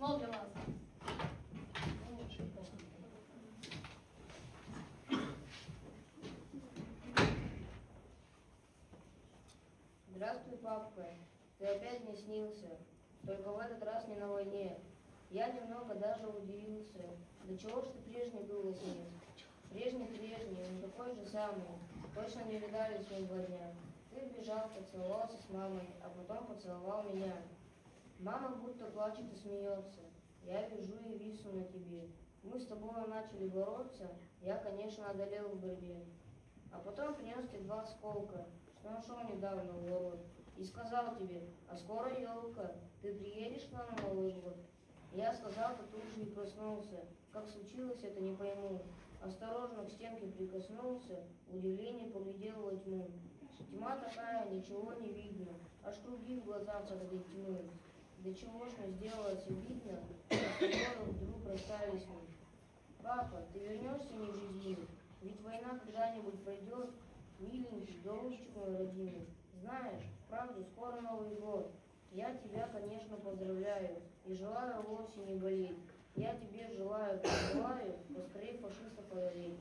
Письмо для вас. Здравствуй, папка. Ты опять мне снился. Только в этот раз не на войне. Я немного даже удивился. Да чего ж ты прежний был во сне? Прежний, он такой же самый. Точно не видались мы 2 дня. Ты бежал, поцеловался с мамой, а потом поцеловал меня. Мама будто плачет и смеется. Я лежу и вису на тебе. Мы с тобой начали бороться. Я, конечно, одолел в борьбе. А потом принес тебе 2 осколка, что нашел недавно у ворот. И сказал тебе, а скоро елка, ты приедешь к нам на Новый год? Я сказал, ты тут же и проснулся. Как случилось, это не пойму. Осторожно к стенке прикоснулся, в удивлении поглядел во тьму. Тьма такая, ничего не видно, аж круги в глазах от этой тьмы. Да чего ж мне сделалось видно, что вдруг расстались мы. Папа, ты вернешься не в жизни? Ведь война когда-нибудь пройдет, миленький, голубчик мой родимый. Знаешь, правда, скоро Новый год. Я тебя, конечно, поздравляю и желаю вовсе не болеть. Я тебе желаю, пожелаю, поскорее фашистов одолеть,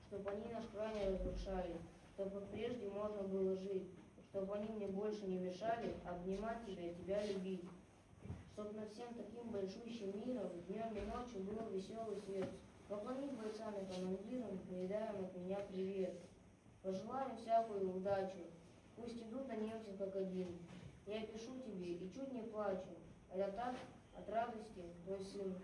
чтобы они наш край не разрушали, чтобы прежде можно было жить, чтобы они мне больше не мешали обнимать тебя и тебя любить. Чтоб над всем таким большущим миром днем и ночью был веселый свет. Поклонись бойцам и командирам, передаем от меня привет. Пожелаем всякую удачу, пусть идут на немцев как один. Я пишу тебе и чуть не плачу, это так от радости твой сын.